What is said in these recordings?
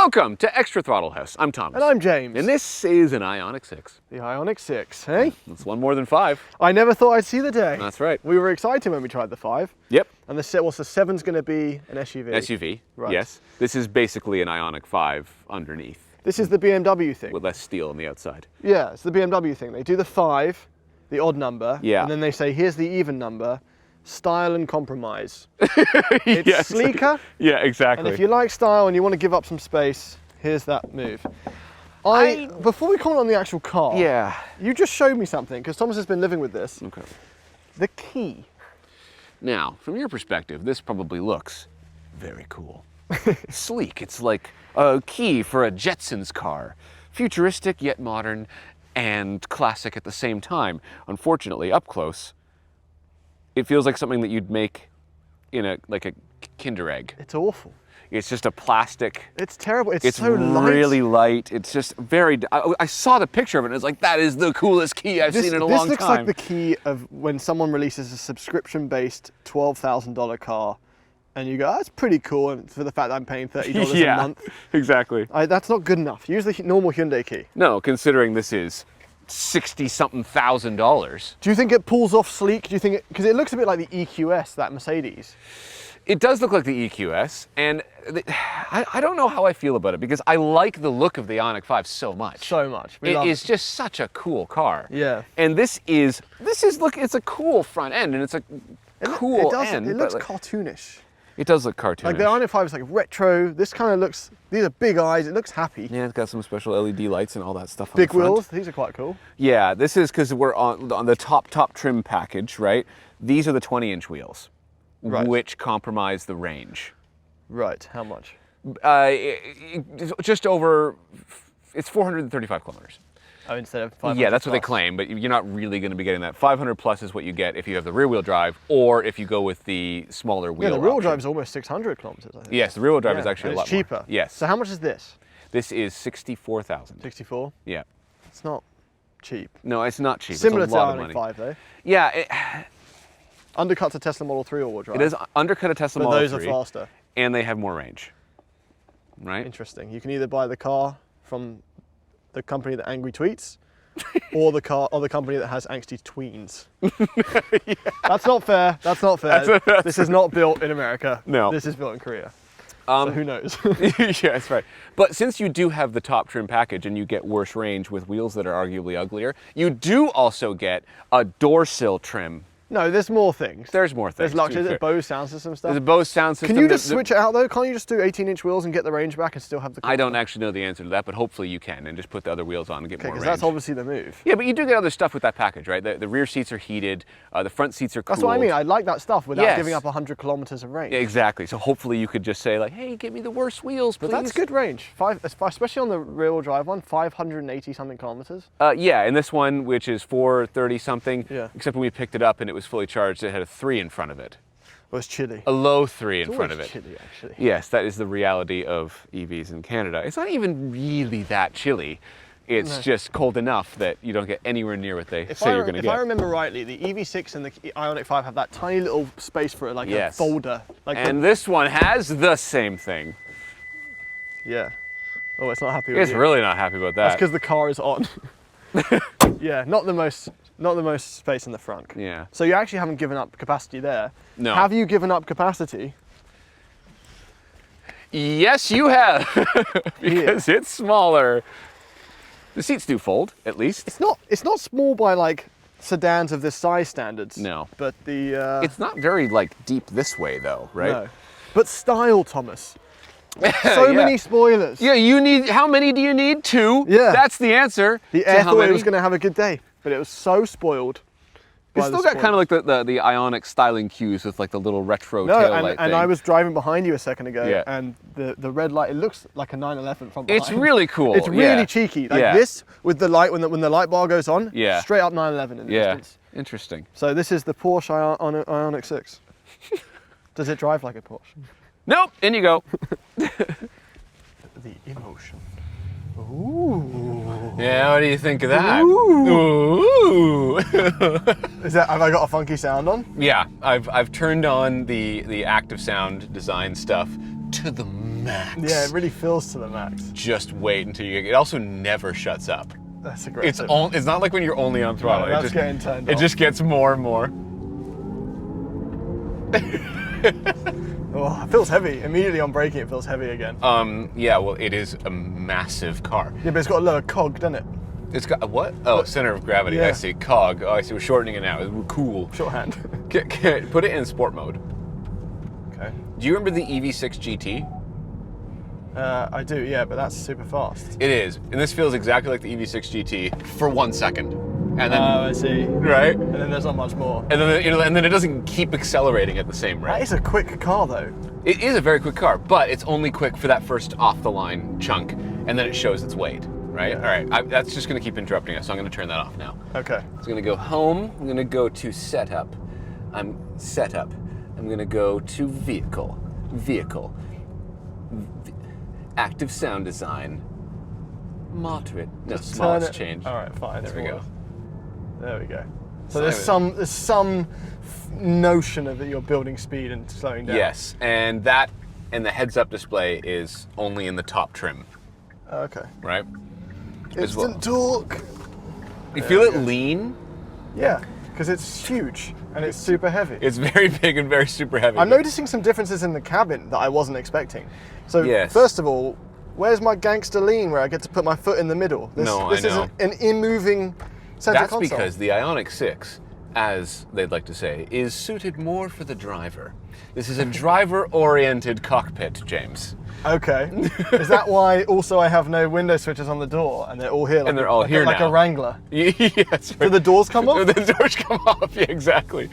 Welcome to Extra Throttle House. I'm Thomas. And I'm James. And this is an Ioniq 6. The Ioniq 6, hey? It's one more than 5. I never thought I'd see the day. That's right. We were excited when we tried the 5. Yep. And the 7's going to be an SUV. SUV, Right. yes. This is basically an Ioniq 5 underneath. This is the BMW thing. With less steel on the outside. Yeah, it's the BMW thing. They do the 5, the odd number, Yeah. and then they say, here's the even number, style and compromise. It's Yes. sleeker. Yeah, exactly. And if you like style and you want to give up some space, here's that move. Before we comment on the actual car, Yeah. you just showed me something, because Thomas has been living with this. Okay. The key. Now, from your perspective, this probably looks very cool. Sleek. It's like a key for a Jetsons car. Futuristic yet modern and classic at the same time. Unfortunately, up close, it feels like something that you'd make in a Kinder Egg. It's awful. It's just a plastic. It's terrible. It's so light. really light. It's just very. I saw the picture of it and it's like, that is the coolest key I've seen in a long time. This looks like the key of when someone releases a subscription-based $12,000 car and you go, that's pretty cool, and for the fact that I'm paying $30 Yeah, a month. Exactly. That's not good enough. Use the normal Hyundai key. No, considering this is $60-something thousand. Do you think it pulls off sleek? Do you think because it looks a bit like the EQS, that Mercedes? It does look like the EQS, and I don't know how I feel about it because I like the look of the Ioniq 5 so much. So much. It is just such a cool car. Yeah. And this is look, it's a cool front end and it's a cool end. It looks cartoonish. It does look cartoonish. Like the Ioniq 5 is like retro. This kind of looks, these are big eyes. It looks happy. Yeah, it's got some special LED lights and all that stuff on Big the front. wheels. These are quite cool. Yeah, this is because we're on the top trim package, right? These are the 20-inch wheels, right, which compromise the range. Right, how much? Just over, it's 435 kilometers. Oh, instead of 500 Yeah, that's what they plus. claim, but you're not really going to be getting that. 500 plus is what you get if you have the rear-wheel drive, or if you go with the smaller wheel. Yeah, the rear-wheel option. drive is almost 600 kilometers, I think. Yes, the rear-wheel drive Yeah, is actually and a lot it's cheaper. more. Yes. So how much is this? This is 64,000. 64? Yeah. It's not cheap. No, it's not cheap. Similar it's a lot to of Ioniq money. 5 though. Yeah. Undercuts a Tesla Model 3 all-wheel drive. It is undercut a Tesla but Model those 3, are faster. and they have more range. Right? Interesting. You can either buy the car from the company that angry tweets, or the company that has angsty tweens. Yeah. That's not fair. That's not fair. This is not built in America. No. This is built in Korea. So who knows? Yeah, that's right. But since you do have the top trim package and you get worse range with wheels that are arguably uglier, you do also get a door sill trim. No, there's more things. There's more things. There's luxury, there's Bose sound system stuff. There's a Bose sound system. Can you just switch it out though? Can't you just do 18-inch wheels and get the range back and still have the car? I don't actually know the answer to that, but hopefully you can, and just put the other wheels on and get more range. Because that's obviously the move. Yeah, but you do get other stuff with that package, right? The rear seats are heated, the front seats are cooled. That's what I mean. I like that stuff without Yes. giving up 100 kilometers of range. Yeah, exactly. So hopefully you could just say like, hey, give me the worst wheels, please. But that's good range. Especially on the rear-wheel drive one, 580 something kilometers. Yeah, and this one, which is 430 something, Yeah. except when we picked it up and it was fully charged, it had a 3 in front of it. Well, it's chilly. A low 3 in It's front of always it. chilly, actually. Yes, that is the reality of EVs in Canada. It's not even really that chilly. It's just cold enough that you don't get anywhere near what they say you're going to get. If I remember rightly, the EV6 and the Ioniq 5 have that tiny little space for it, like a folder. Like and this one has the same thing. yeah. Oh, it's not happy with It's you. really not happy about that. That's because the car is on. Yeah, not the most space in the front. Yeah. So you actually haven't given up capacity there. No. Have you given up capacity? Yes, you have, because it's smaller. The seats do fold, at least. It's not small by like sedans of this size standards. No. But the It's not very like deep this way though, right? No. But style, Thomas. So Yeah. many spoilers. Yeah, you need, how many do you need? 2. Yeah. That's the answer. The to air how thought many. it was going to have a good day, but it was so spoiled. It's by still the got kind of like the Ionic styling cues with like the little retro tail light and thing. I was driving behind you a second ago, Yeah. and the red light, it looks like a 911 from behind. It's really cool. It's really yeah. cheeky. Like Yeah. this, with the light, when the light bar goes on, Yeah. straight up 911 in the Yeah, distance. interesting. So this is the Porsche Ioniq 6. Does it drive like a Porsche? Nope, in you go. The emotion. Ooh. Yeah, what do you think of that? Ooh. Ooh. Have I got a funky sound on? Yeah, I've turned on the active sound design stuff to the max. Yeah, it really feels to the max. Just wait until you get. It also never shuts up. That's aggressive. It's not like when you're only on throttle. No, that's getting turned It off. just gets more and more. Oh, it feels heavy. Immediately on braking, it feels heavy again. Yeah, well, it is a massive car. Yeah, but it's got a lower cog, doesn't it? It's got a what? Oh, center of gravity. Yeah. I see. Cog. Oh, I see. We're shortening it now. Cool. Shorthand. Put it in sport mode. Okay. Do you remember the EV6 GT? I do, yeah, but that's super fast. It is, and this feels exactly like the EV6 GT for 1 second, and then Oh, I see. right, And then there's not much more. and then it doesn't keep accelerating at the same That rate. is a quick car, though. It is a very quick car, but it's only quick for that first off the line chunk, and then it shows its weight. Right. Yeah. All right. That's just going to keep interrupting us, so I'm going to turn that off now. Okay. So I'm going to go home. I'm going to go to setup. I'm setup. I'm going to go to vehicle. Vehicle. Active sound design. Moderate. No, Just smallest turn it. change. All right, fine. There we go. There we go. So Simon. there's some notion of that you're building speed and slowing down. Yes, and that and the heads-up display is only in the top trim, Okay. right? As well. Instant torque. You feel it lean? Yeah, because it's huge and it's super heavy. It's very big and very super heavy. I'm noticing some differences in the cabin that I wasn't expecting. So Yes. first of all, where's my gangster lean where I get to put my foot in the middle? This No, I is know. an immoving center That's console. because the Ioniq 6, as they'd like to say, is suited more for the driver. This is a driver-oriented cockpit, James. Okay. Is that why also I have no window switches on the door and they're all here? Like And they're all here like now. a Wrangler. Yes. Do the doors come off? The doors come off, yeah, exactly.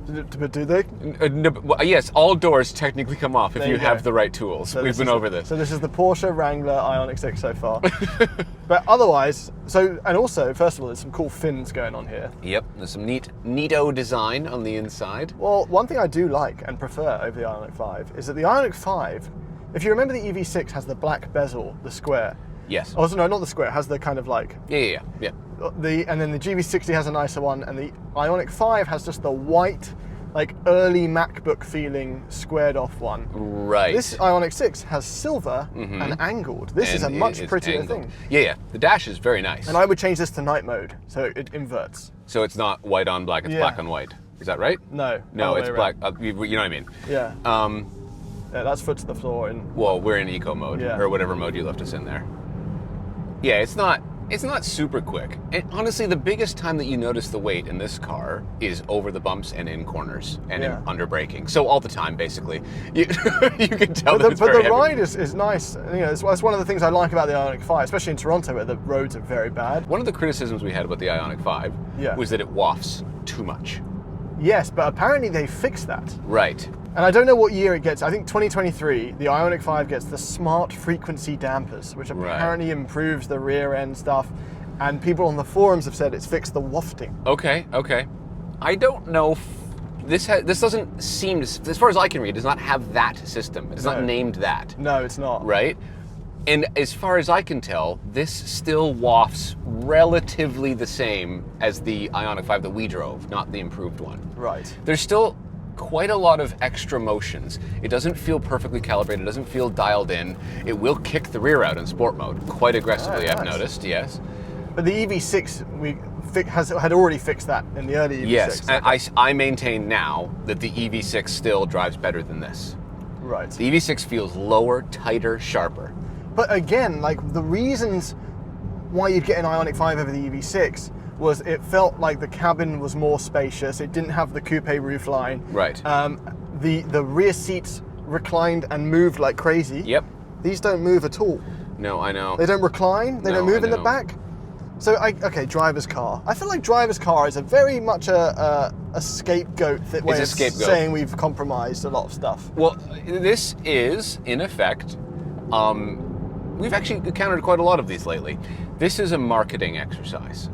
Do they? No, well, yes, all doors technically come off if There you you go. have the right tools. So We've this been is over this. So this is the Porsche Wrangler Ioniq 6 so far. But otherwise, and also, first of all, there's some cool fins going on here. Yep, there's some neato design on the inside. Well, one thing I do like and prefer over the Ioniq 5 is that the Ioniq 5, if you remember the EV6 has the black bezel, the square. Yes. Oh, no, not the square, it has the kind of like, Yeah. and then the GV60 has a nicer one, and the Ioniq 5 has just the white, like early MacBook feeling squared off one. Right. This Ioniq 6 has silver and angled. This is a And much it's prettier angled. thing. Yeah. The dash is very nice. And I would change this to night mode, so it inverts. So it's not white on black, it's Yeah. black on white. Is that right? No. No, other it's way black. around. You know what I mean? Yeah. Yeah, that's foot to the floor. Well, we're in eco mode, Yeah. or whatever mode you left us in there. Yeah, it's not super quick. And honestly, the biggest time that you notice the weight in this car is over the bumps and in corners and Yeah. in under braking. So all the time, basically, you can tell that But it's the very heavy. ride is nice. You know, that's one of the things I like about the Ioniq 5, especially in Toronto where the roads are very bad. One of the criticisms we had about the Ioniq 5 Yeah. was that it wafts too much. Yes, but apparently they fixed that. Right. And I don't know what year it gets. I think 2023, the Ioniq 5 gets the smart frequency dampers, which Right. apparently improves the rear end stuff. And people on the forums have said it's fixed the wafting. Okay. I don't know if this doesn't seem to, as far as I can read, does not have that system. It's not No. named that. No, it's not. Right? And as far as I can tell, this still wafts relatively the same as the Ioniq 5 that we drove, not the improved one. Right. There's still quite a lot of extra motions. It doesn't feel perfectly calibrated, it doesn't feel dialed in. It will kick the rear out in sport mode quite aggressively, Oh, I've nice. noticed, yes. But the EV6 had already fixed that in the early EV6. Yes, and I maintain now that the EV6 still drives better than this. Right. The EV6 feels lower, tighter, sharper. But again, like the reasons why you'd get an Ioniq 5 over the EV6 was it felt like the cabin was more spacious. It didn't have the coupe roofline. Right. The rear seats reclined and moved like crazy. Yep. These don't move at all. No, I know. They don't recline. They don't No, move I in the know. back. So, okay, driver's car. I feel like driver's car is a very much a scapegoat way a of scapegoat. saying we've compromised a lot of stuff. Well, this is, in effect, we've actually encountered quite a lot of these lately. This is a marketing exercise.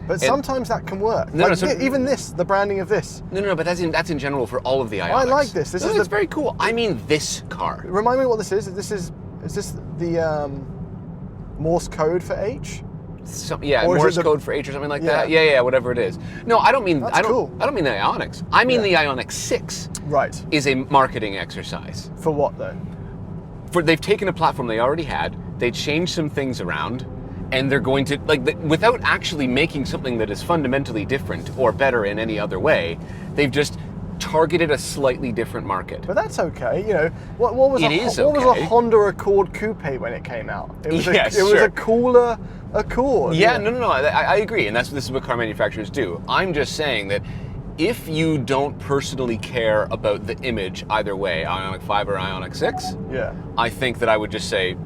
But sometimes that can work. No, Like, no, even this, the branding of this. No, but that's in general for all of the Ioniqs. I like this. This is it's very cool. I mean, this car. Remind me what this is. Is this the Morse code for H? Or is Morse it code for H or something like Yeah. that. Yeah, whatever it is. No, I don't mean That's cool. I don't mean the Ionics. I mean the Ioniq 6 Right. is a marketing exercise. For what though? They've taken a platform they already had, they changed some things around, and they're going to without actually making something that is fundamentally different or better in any other way. They've just targeted a slightly different market. But that's okay. You know, what was It a, is what was okay. a Honda Accord Coupe when it came out? It was Yes, it was sure. a cooler Accord. Yeah, no. I agree, and this is what car manufacturers do. I'm just saying that if you don't personally care about the image either way, Ioniq 5 or Ioniq 6, Yeah. I think that I would just say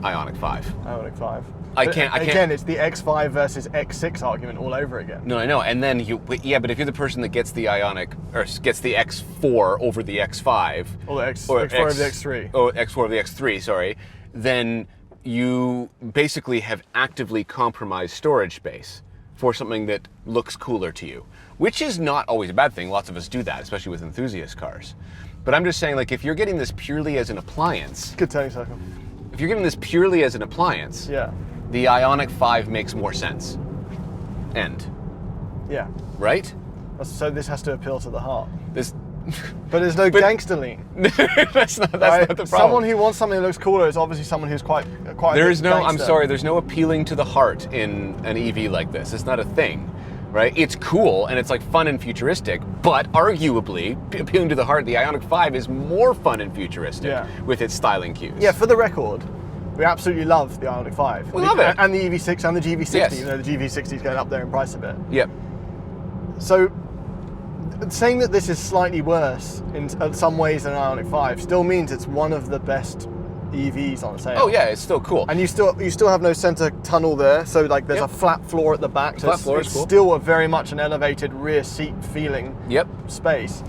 Ioniq 5. Ioniq 5. I But can't. Again, it's the X5 versus X6 argument all over again. No, I know. And then but if you're the person that gets the Ioniq or gets the X4 over the X5, Or the X4 over the X3. or X4 over the X3, sorry, then you basically have actively compromised storage space for something that looks cooler to you, which is not always a bad thing. Lots of us do that, especially with enthusiast cars. But I'm just saying, like, if you're getting this purely as an appliance, Good turning circle. if you're getting this purely as an appliance, Yeah. the Ioniq 5 makes more sense. End. Yeah. Right? So this has to appeal to the heart. This. But there's no gangster lean. that's not Right? the problem. Someone who wants something that looks cooler is obviously someone who's quite There a is bit no, I'm gangster. sorry, there's no appealing to the heart in an EV like this. It's not a thing, right? It's cool and it's like fun and futuristic, but arguably, appealing to the heart, the Ioniq 5 is more fun and futuristic Yeah. with its styling cues. Yeah, for the record, we absolutely love the Ioniq 5. We love it. And the EV6 and the GV60. Yes. You know, the GV60 is going up there in price a bit. Yep. So, saying that this is slightly worse in some ways than an Ioniq 5 still means it's one of the best EVs on sale. Oh yeah, it's still cool. And you still have no center tunnel there, so like there's Yep. a flat floor at the back. So Flat floor is it's cool. still a very much an elevated rear seat feeling Yep. space.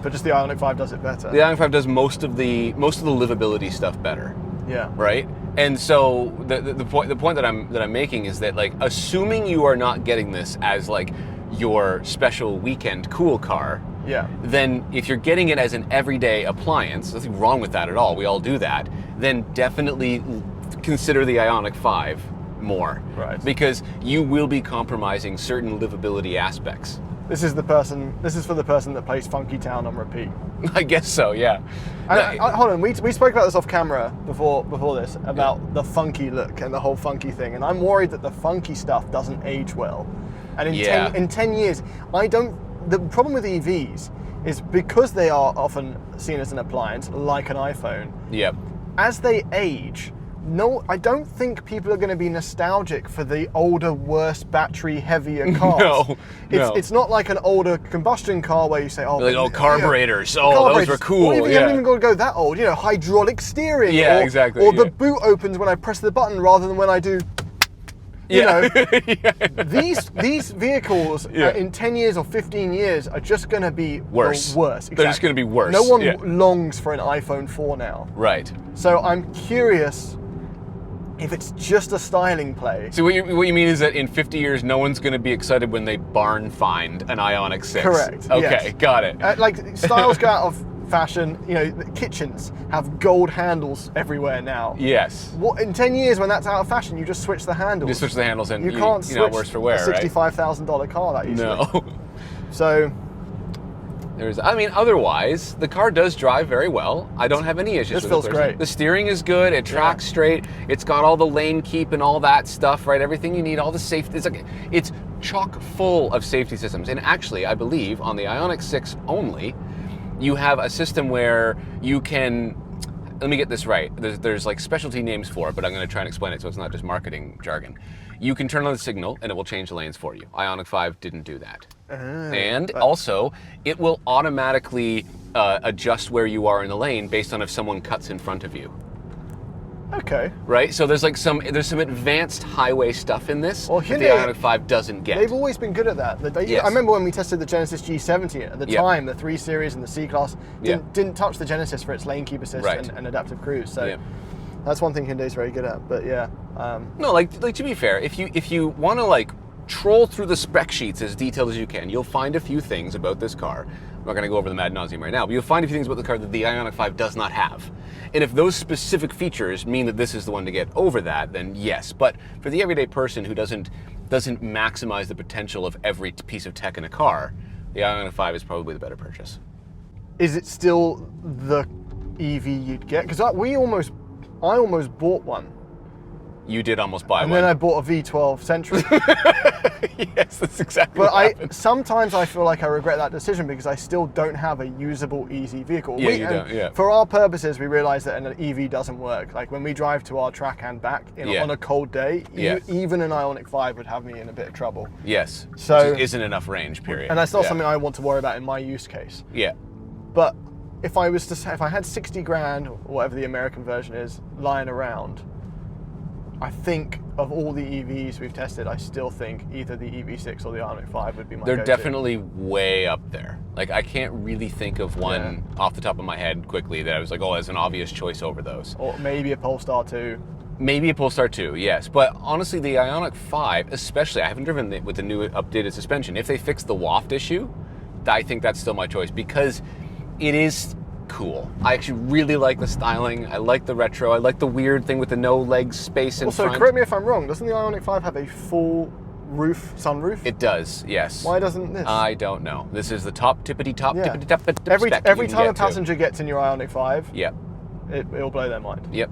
But just the Ioniq 5 does it better. The Ioniq 5 does most of the livability stuff better. Yeah. Right? And so the point that I'm making is that, like, assuming you are not getting this as like your special weekend cool car, Yeah. then if you're getting it as an everyday appliance, nothing wrong with that at all, we all do that, then definitely consider the Ioniq 5 more. Right. Because you will be compromising certain livability aspects. This is for the person that plays Funky Town on repeat. I guess so, yeah. And hold on, we spoke about this off camera before this about the funky look and the whole funky thing, and I'm worried that the funky stuff doesn't age well. And in 10 years, the problem with EVs is because they are often seen as an appliance, like an iPhone, Yep. as they age, no, I don't think people are going to be nostalgic for the older, worse, battery heavier cars. No. It's not like an older combustion car where you say, oh, Like, oh, carburetors. Oh, carburetors. those were cool. Or even, you yeah. haven't even got to go that old. You know, hydraulic steering. Yeah, or, exactly, Or the yeah. boot opens when I press the button rather than when I do. You know, these vehicles in 10 years or 15 years are just going to be Worse. Worse. They're just gonna be worse, No one yeah. longs for an iPhone 4 now. Right. So I'm curious if it's just a styling play. So what you mean is that in 50 years, no one's going to be excited when they barn find an Ioniq 6. Correct, Okay, yes. got it. Like styles go out of fashion. You know, the kitchens have gold handles everywhere now. Yes. What in 10 years when that's out of fashion, you just switch the handles. Just switch the handles and You can't you know, switch worse for wear, a right? $65,000 car that easily. No. So Otherwise, the car does drive very well. I don't have any issues This with feels it. personally. great. The steering is good. It tracks straight. It's got all the lane keep and all that stuff, right? Everything you need, all the safety. It's chock full of safety systems. And actually, I believe on the Ioniq 6 only, you have a system where you can. Let me get this right. There's like specialty names for it, but I'm going to try and explain it so it's not just marketing jargon. You can turn on the signal and it will change the lanes for you. Ioniq 5 didn't do that. And also, it will automatically adjust where you are in the lane based on if someone cuts in front of you. okay. Right? So there's some advanced highway stuff in this Well, that the Hyundai- Ioniq 5 doesn't get. They've always been good at that. Yes. I remember when we tested the Genesis G70 at the Yep. time, the 3 Series and the C-Class didn't touch the Genesis for its lane keep assist Right. and adaptive cruise. So Yep. that's one thing Hyundai's very good at. But yeah, No, like to be fair, if you want to like troll through the spec sheets as detailed as you can, you'll find a few things about this car I'm not going to go over them ad nauseum right now, but you'll find a few things about the car that the Ioniq 5 does not have. And if those specific features mean that this is the one to get over that, then yes. But for the everyday person who doesn't maximize the potential of every piece of tech in a car, the Ioniq 5 is probably the better purchase. Is it still the EV you'd get? Because I almost bought one. You did almost buy one. And then I bought a V12 Century. Yes, that's exactly But what happened. sometimes I feel like I regret that decision because I still don't have a usable easy vehicle. Yeah, you don't, yeah. For our purposes, we realize that an EV doesn't work. Like when we drive to our track and back on a cold day, even an Ioniq 5 would have me in a bit of trouble. Yes, so which isn't enough range, period. And that's not something I want to worry about in my use case. Yeah. But if I had 60 grand, or whatever the American version is, lying around, I think of all the EVs we've tested, I still think either the EV6 or the Ioniq 5 would be my They're go-to. definitely way up there. Like, I can't really think of one off the top of my head quickly that I was like, oh, that's an obvious choice over those. Or maybe a Polestar 2. Maybe a Polestar 2, yes. But honestly, the Ioniq 5, especially, I haven't driven it with the new updated suspension. If they fix the waft issue, I think that's still my choice because it is cool. I actually really like the styling. I like the retro. I like the weird thing with the no leg space in front. Also, correct me if I'm wrong, doesn't the Ioniq 5 have a full sunroof? It does, yes. Why doesn't this? I don't know. This is the top, tippity-top Yeah. spec Every you can time a get to. passenger gets in your Ioniq 5, Yep. it'll blow their mind. Yep.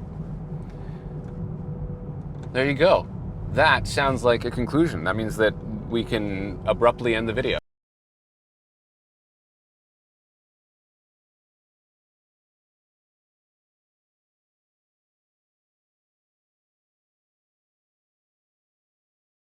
There you go. That sounds like a conclusion. That means that we can abruptly end the video.